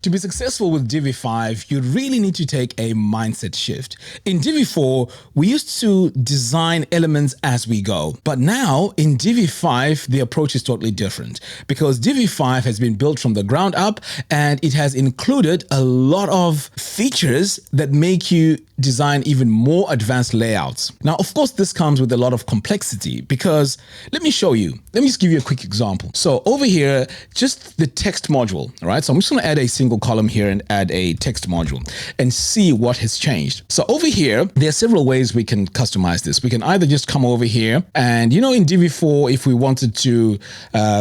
To be successful with Divi 5, you really need to take a mindset shift. In Divi 4, we used to design elements as we go. But now in Divi 5, the approach is totally different because Divi 5 has been built from the ground up and it has included a lot of features that make you design even more advanced layouts. Now, of course, this comes with a lot of complexity because let me show you. Let me just give you a quick example. So over here, just the text module, all right? So I'm just going to add a single column here and add a text module and see what has changed. So over here, there are several ways we can customize this. We can either just come over here and, in Divi 4, if we wanted to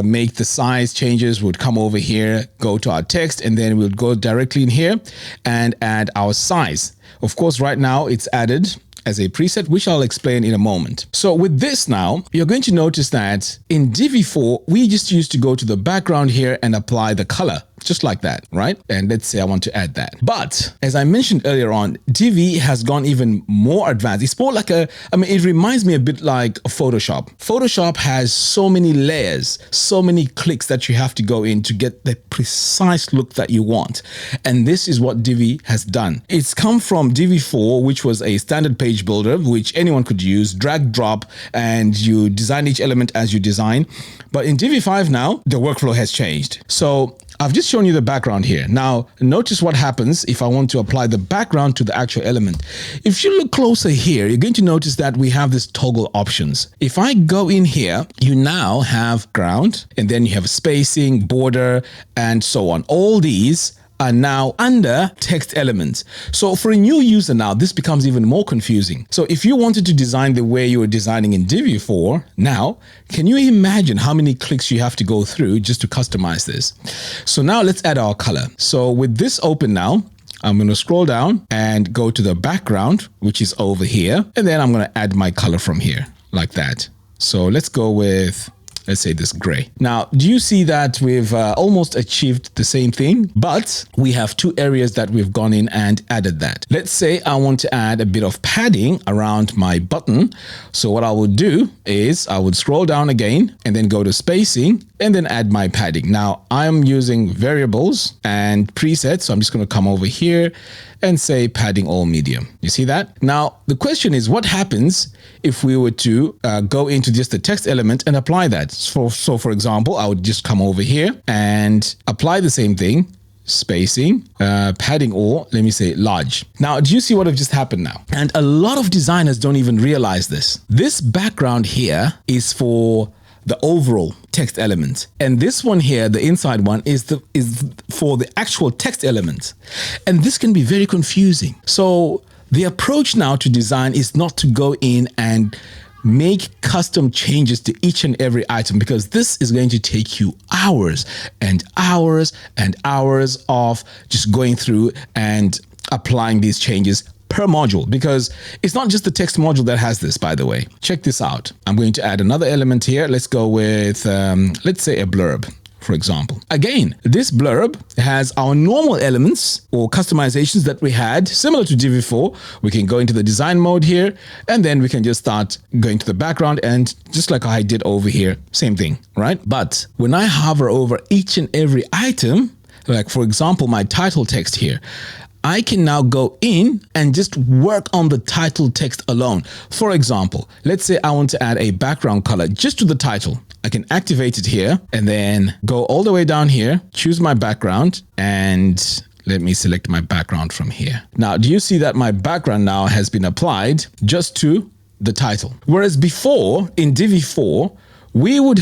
make the size changes, we'd come over here, go to our text, and then we'll go directly in here and add our size. Of course, right now it's added as a preset, which I'll explain in a moment. So with this now, you're going to notice that in Divi 4, we just used to go to the background here and apply the color. Just like that, right? And let's say I want to add that. But as I mentioned earlier on, Divi has gone even more advanced. It's more like it reminds me a bit like Photoshop. Photoshop has so many layers, so many clicks that you have to go in to get the precise look that you want. And this is what Divi has done. It's come from Divi 4, which was a standard page builder, which anyone could use, drag, drop, and you design each element as you design. But in Divi 5 now, the workflow has changed. So I've just shown you the background here. Now, notice what happens if I want to apply the background to the actual element. If you look closer here, you're going to notice that we have this toggle options. If I go in here, you now have ground, and then you have spacing, border, and so on. All these are now under text elements. So for a new user now, this becomes even more confusing. So if you wanted to design the way you were designing in Divi 4, now, can you imagine how many clicks you have to go through just to customize this? So now let's add our color. So with this open now, I'm going to scroll down and go to the background, which is over here. And then I'm going to add my color from here like that. So let's go with, let's say this gray. Now, do you see that we've almost achieved the same thing, but we have two areas that we've gone in and added that. Let's say I want to add a bit of padding around my button. So what I would do is I would scroll down again and then go to spacing and then add my padding. Now I'm using variables and presets. So I'm just going to come over here and say padding all medium. You see that? Now, the question is what happens if we were to go into just the text element and apply that? So for example, I would just come over here and apply the same thing, spacing, padding all, let me say large. Now, do you see what have just happened now? And a lot of designers don't even realize this. This background here is for the overall text element. And this one here, the inside one, is for the actual text element. And this can be very confusing. So the approach now to design is not to go in and make custom changes to each and every item, because this is going to take you hours and hours and hours of just going through and applying these changes per module, because it's not just the text module that has this, by the way. Check this out. I'm going to add another element here. Let's go with, let's say a blurb, for example. Again, this blurb has our normal elements or customizations that we had similar to Divi 4. We can go into the design mode here, and then we can just start going to the background, and just like I did over here, same thing, right? But when I hover over each and every item, like for example, my title text here, I can now go in and just work on the title text alone. For example, let's say I want to add a background color just to the title. I can activate it here and then go all the way down here, choose my background, and let me select my background from here. Now, do you see that my background now has been applied just to the title? Whereas before in Divi 4, we would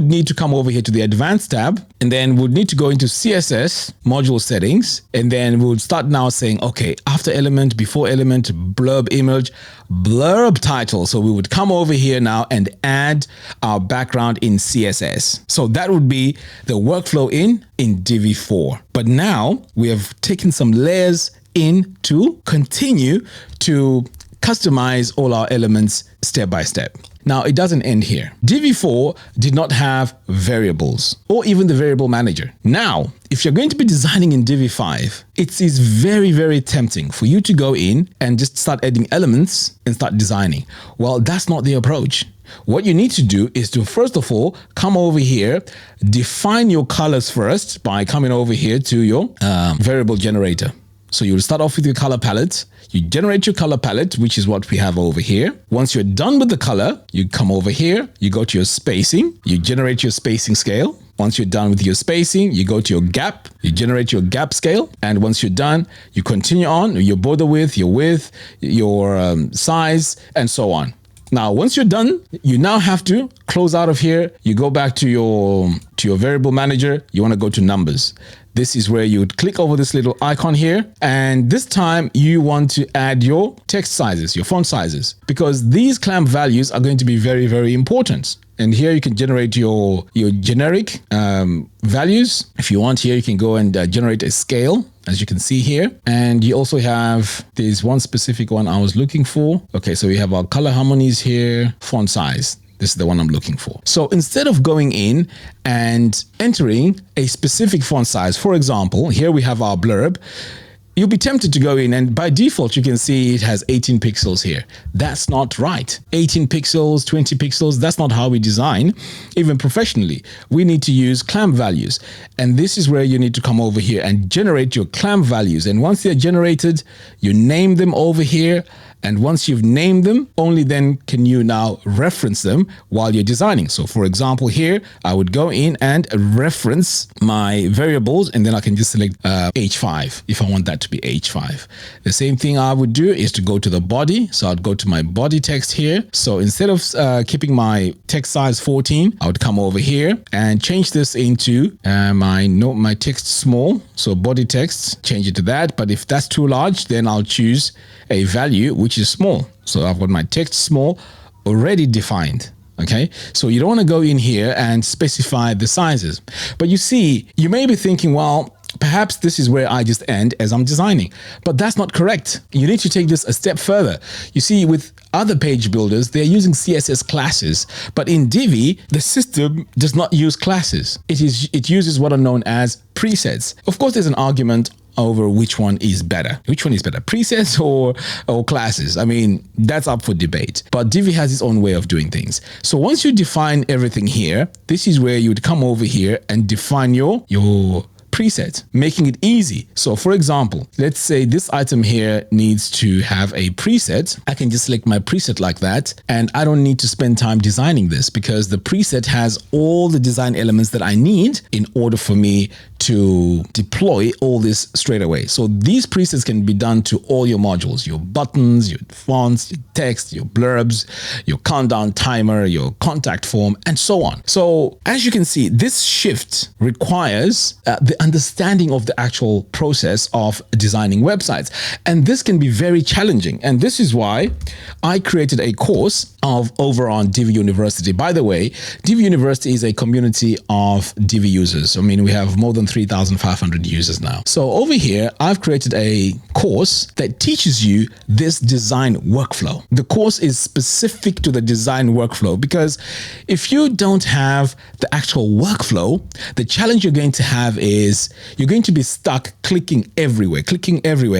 need to come over here to the advanced tab, and then we'd need to go into CSS module settings, and then we would start now saying, okay, after element, before element, blurb image, blurb title. So we would come over here now and add our background in CSS. So that would be the workflow in Divi 4. But now we have taken some layers in to continue to customize all our elements step by step. Now, it doesn't end here. Divi 4 did not have variables or even the variable manager. Now, if you're going to be designing in Divi 5, it is very, very tempting for you to go in and just start adding elements and start designing. Well, that's not the approach. What you need to do is to, first of all, come over here, define your colors first by coming over here to your variable generator. So you'll start off with your color palette. You generate your color palette, which is what we have over here. Once you're done with the color, you come over here, you go to your spacing, you generate your spacing scale. Once you're done with your spacing, you go to your gap, you generate your gap scale. And once you're done, you continue on your border width, your size, and so on. Now, once you're done, you now have to close out of here. You go back to your variable manager. You want to go to numbers. This is where you would click over this little icon here. And this time you want to add your text sizes, your font sizes, because these clamp values are going to be very, very important. And here you can generate your generic values. If you want here, you can go and generate a scale, as you can see here. And you also have, there's one specific one I was looking for. Okay, so we have our color harmonies here, font size. This is the one I'm looking for. So instead of going in and entering a specific font size, for example, here we have our blurb, you'll be tempted to go in and by default, you can see it has 18 pixels here. That's not right. 18 pixels, 20 pixels, that's not how we design. Even professionally, we need to use clamp values. And this is where you need to come over here and generate your clamp values. And once they're generated, you name them over here. And once you've named them, only then can you now reference them while you're designing. So for example, here, I would go in and reference my variables, and then I can just select H5 if I want that to be H5. The same thing I would do is to go to the body. So I'd go to my body text here. So instead of keeping my text size 14, I would come over here and change this into my text small. So body text, change it to that. But if that's too large, then I'll choose a value which is small. So I've got my text small already defined. Okay, so you don't want to go in here and specify the sizes. But you see, you may be thinking, well, perhaps this is where I just end as I'm designing, but that's not correct. You need to take this a step further. You see, with other page builders, they're using CSS classes, but in Divi, the system does not use classes. It uses what are known as presets. Of course, there's an argument over which one is better. Which one is better, presets or classes? I mean, that's up for debate. But Divi has its own way of doing things. So once you define everything here, this is where you would come over here and define your preset, making it easy. So for example, let's say this item here needs to have a preset. I can just select my preset like that, and I don't need to spend time designing this because the preset has all the design elements that I need in order for me to deploy all this straight away. So these presets can be done to all your modules, your buttons, your fonts, your text, your blurbs, your countdown timer, your contact form, and so on. So as you can see, this shift requires the understanding of the actual process of designing websites. And this can be very challenging. And this is why I created a course over on Divi University. By the way, Divi University is a community of Divi users. I mean, we have more than 3,500 users now. So over here, I've created a course that teaches you this design workflow. The course is specific to the design workflow because if you don't have the actual workflow, the challenge you're going to have is you're going to be stuck clicking everywhere.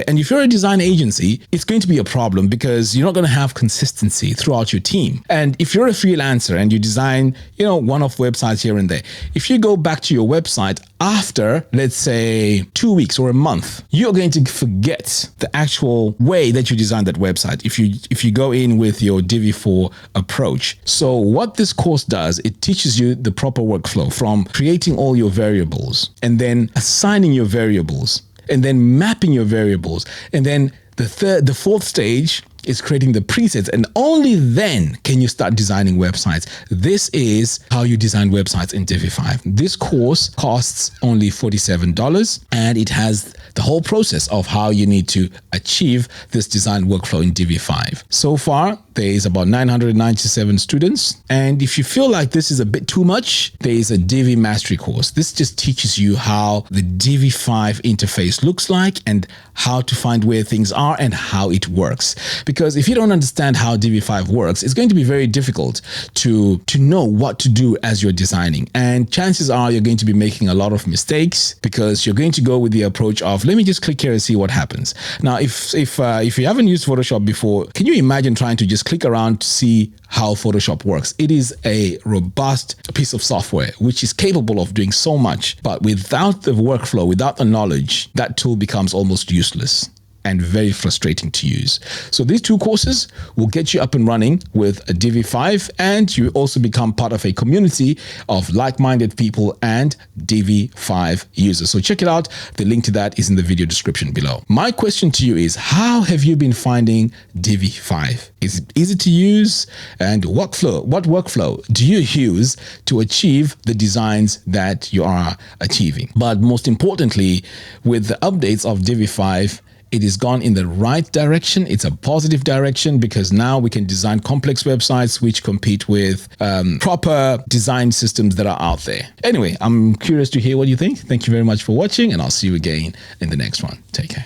And if you're a design agency, it's going to be a problem because you're not going to have consistency throughout your team. And if you're a freelancer and you design, one-off websites here and there, if you go back to your website after, let's say, 2 weeks or a month, you're going to forget the actual way that you designed that website if you go in with your Divi 4 approach. So what this course does, it teaches you the proper workflow from creating all your variables and then assigning your variables and then mapping your variables. And then the fourth stage is creating the presets, and only then can you start designing websites. This is how you design websites in Divi 5. This course costs only $47, and it has the whole process of how you need to achieve this design workflow in Divi 5. So far, there is about 997 students. And if you feel like this is a bit too much, there is a Divi Mastery course. This just teaches you how the Divi 5 interface looks like and how to find where things are and how it works. because if you don't understand how Divi 5 works, it's going to be very difficult to know what to do as you're designing. And chances are you're going to be making a lot of mistakes because you're going to go with the approach of, let me just click here and see what happens. Now, if you haven't used Photoshop before, can you imagine trying to just click around to see how Photoshop works? It is a robust piece of software which is capable of doing so much, but without the workflow, without the knowledge, that tool becomes almost useless and very frustrating to use. So these two courses will get you up and running with a Divi 5, and you also become part of a community of like-minded people and Divi 5 users. So check it out. The link to that is in the video description below. My question to you is, how have you been finding Divi 5? Is it easy to use? And what workflow do you use to achieve the designs that you are achieving? But most importantly, with the updates of Divi 5, it has gone in the right direction. It's a positive direction because now we can design complex websites which compete with proper design systems that are out there. Anyway, I'm curious to hear what you think. Thank you very much for watching, and I'll see you again in the next one. Take care.